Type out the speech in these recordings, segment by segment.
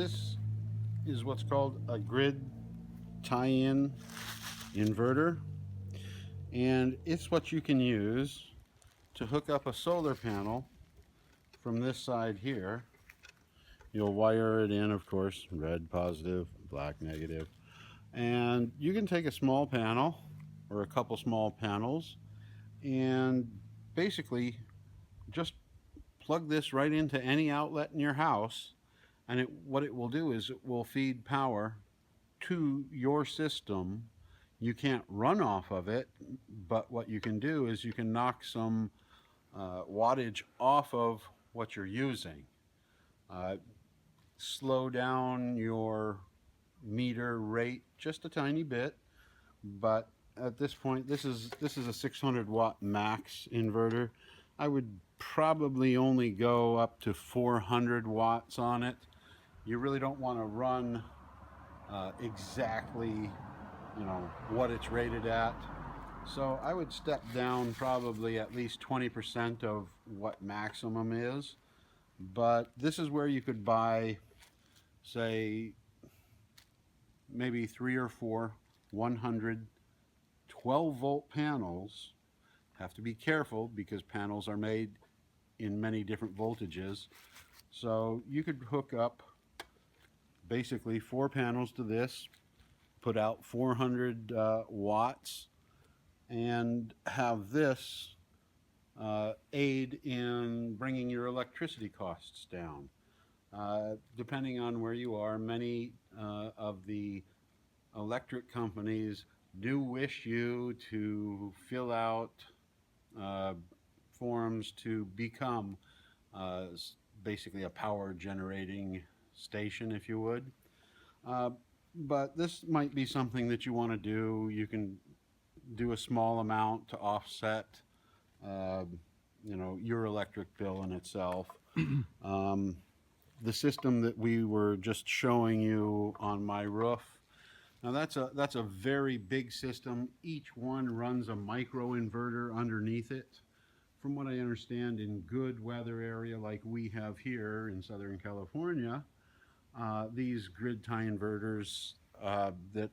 This is what's called a grid tie-in inverter, and it's what you can use to hook up a solar panel from this side here. You'll wire it in, of course, red positive, black negative, and you can take a small panel or a couple small panels and basically just plug this right into any outlet in your house, and what it will do is it will feed power to your system. You can't run off of it, but what you can do is you can knock some wattage off of what you're using. Slow down your meter rate just a tiny bit, but at this point, this is a 600 watt max inverter. I would probably only go up to 400 watts on it. You really don't want to run exactly, what it's rated at. So I would step down probably at least 20% of what maximum is. But this is where you could buy, say, maybe 3 or 4 100 12-volt panels. Have to be careful because panels are made in many different voltages. So you could hook up basically 4 panels to this, put out 400 watts, and have this aid in bringing your electricity costs down. Depending on where you are, many of the electric companies do wish you to fill out forms to become basically a power generating station, if you would. But this might be something that you want to do. You can do a small amount to offset your electric bill in itself. The system that we were just showing you on my roof, now that's a very big system. Each one runs a micro inverter underneath it. From what I understand, in good weather area like we have here in Southern California, these grid tie inverters that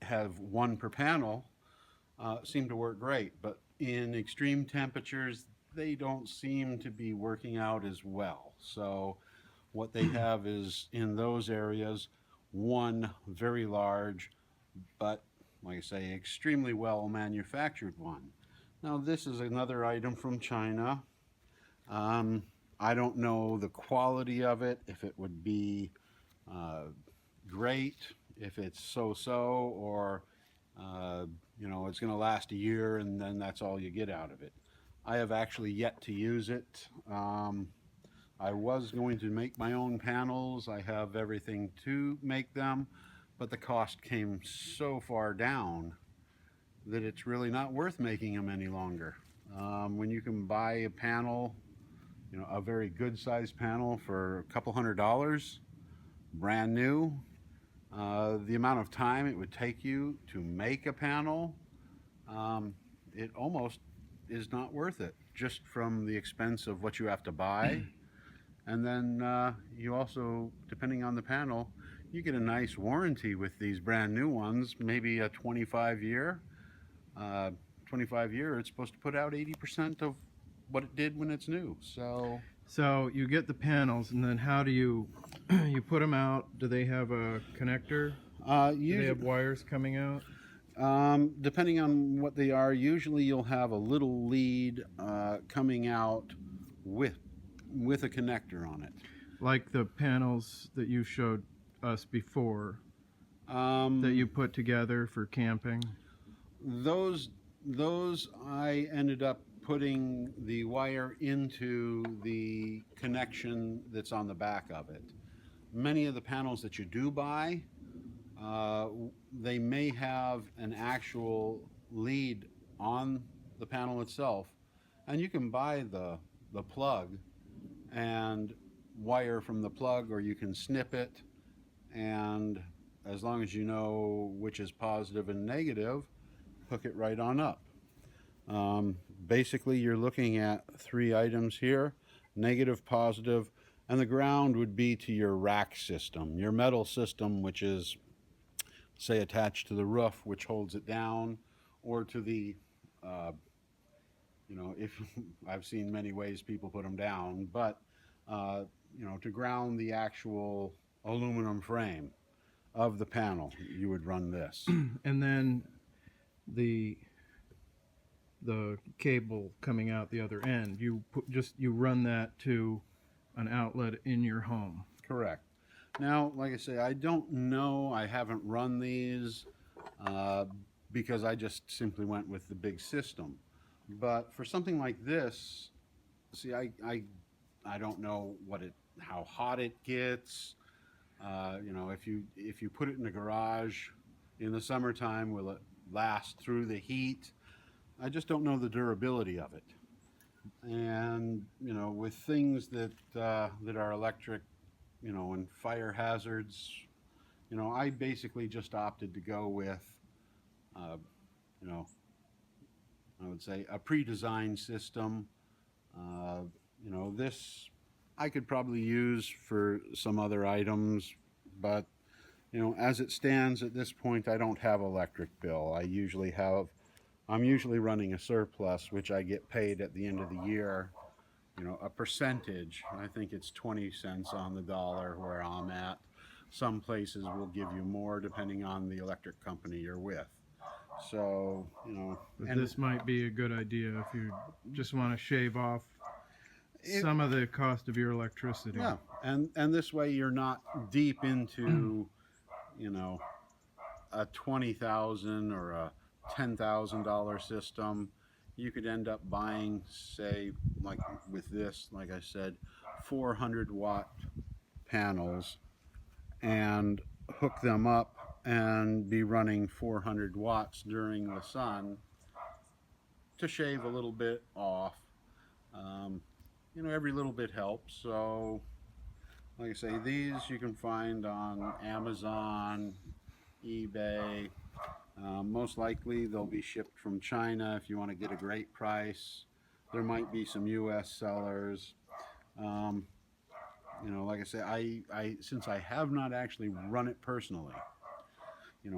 have one per panel seem to work great, but in extreme temperatures they don't seem to be working out as well. So what they have is, in those areas, one very large, but like I say, extremely well manufactured one. Now this is another item from China. I don't know the quality of it, if it would be great, if it's so-so, or it's going to last a year and then that's all you get out of it. I have actually yet to use it. I was going to make my own panels. I have everything to make them, but the cost came so far down that it's really not worth making them any longer. When you can buy a panel, a very good sized panel for a couple $100, brand new, the amount of time it would take you to make a panel, it almost is not worth it, just from the expense of what you have to buy. And then you also, depending on the panel, you get a nice warranty with these brand new ones, maybe a 25 year. 25 year, it's supposed to put out 80% of what it did when it's new. So you get the panels, and then how do you you put them out? Do they have a connector? Do they have wires coming out? Depending on what they are, usually you'll have a little lead coming out with a connector on it. Like the panels that you showed us before, that you put together for camping? Those I ended up putting the wire into the connection that's on the back of it. Many of the panels that you do buy, they may have an actual lead on the panel itself, and you can buy the plug and wire from the plug, or you can snip it, and as long as you know which is positive and negative, hook it right on up. Basically, you're looking at 3 items here: negative, positive, and the ground would be to your rack system, your metal system, which is, say, attached to the roof, which holds it down, or to the, uh, if I've seen many ways people put them down, but to ground the actual aluminum frame of the panel, you would run this. And then the cable coming out the other end, you run that to an outlet in your home. Correct. Now, like I say, I don't know. I haven't run these because I just simply went with the big system. But for something like this, see, I don't know how hot it gets. If you put it in a garage in the summertime, will it last through the heat? I just don't know the durability of it. And with things that are electric, and fire hazards, I basically just opted to go with, I would say a pre-designed system. This I could probably use for some other items, but as it stands at this point, I don't have electric bill. I'm usually running a surplus, which I get paid at the end of the year. A percentage. I think it's 20 cents on the dollar where I'm at. Some places will give you more depending on the electric company you're with. So, But this might be a good idea if you just want to shave off some of the cost of your electricity. Yeah, and this way you're not deep into, a $20,000 or a $10,000 system. You could end up buying, say, like with this, like I said, 400-watt panels and hook them up and be running 400 watts during the sun to shave a little bit off. Every little bit helps. So, like I say, these you can find on Amazon, eBay. Most likely they'll be shipped from China if you want to get a great price. There might be some US sellers. Like I say, I since I have not actually run it personally,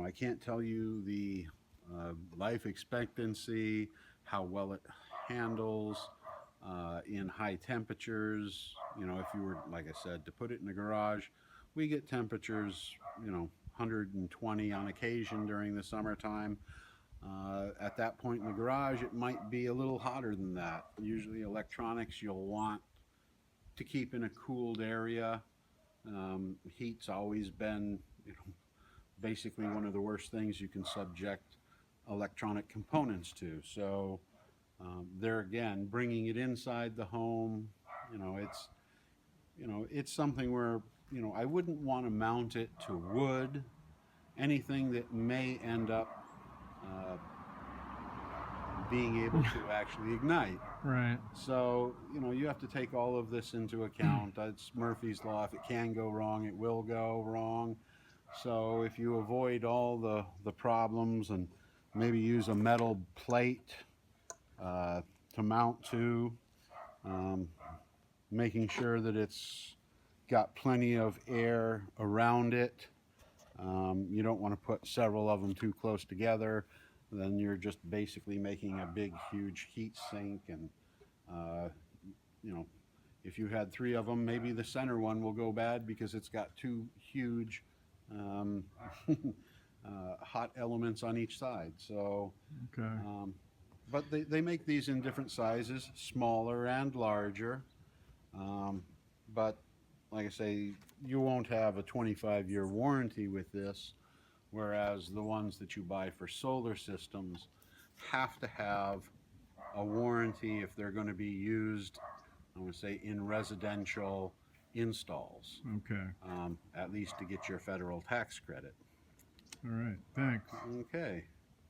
I can't tell you the life expectancy, how well it handles in high temperatures. If you were, like I said, to put it in the garage, we get temperatures, 120 on occasion during the summertime. At that point in the garage, it might be a little hotter than that. Usually electronics you'll want to keep in a cooled area. Heat's always been, basically one of the worst things you can subject electronic components to. So there again, bringing it inside the home, it's something where, I wouldn't want to mount it to wood, anything that may end up being able to actually ignite. Right. So, you have to take all of this into account. It's Murphy's Law. If it can go wrong, it will go wrong. So if you avoid all the problems and maybe use a metal plate to mount to, making sure that it's got plenty of air around it. You don't want to put several of them too close together. Then you're just basically making a big, huge heat sink. And, if you had 3 of them, maybe the center one will go bad because it's got 2 huge hot elements on each side. So, okay. But they make these in different sizes, smaller and larger. But like I say, you won't have a 25-year warranty with this, whereas the ones that you buy for solar systems have to have a warranty if they're going to be used, I want to say, in residential installs. Okay. At least to get your federal tax credit. All right. Thanks. Okay.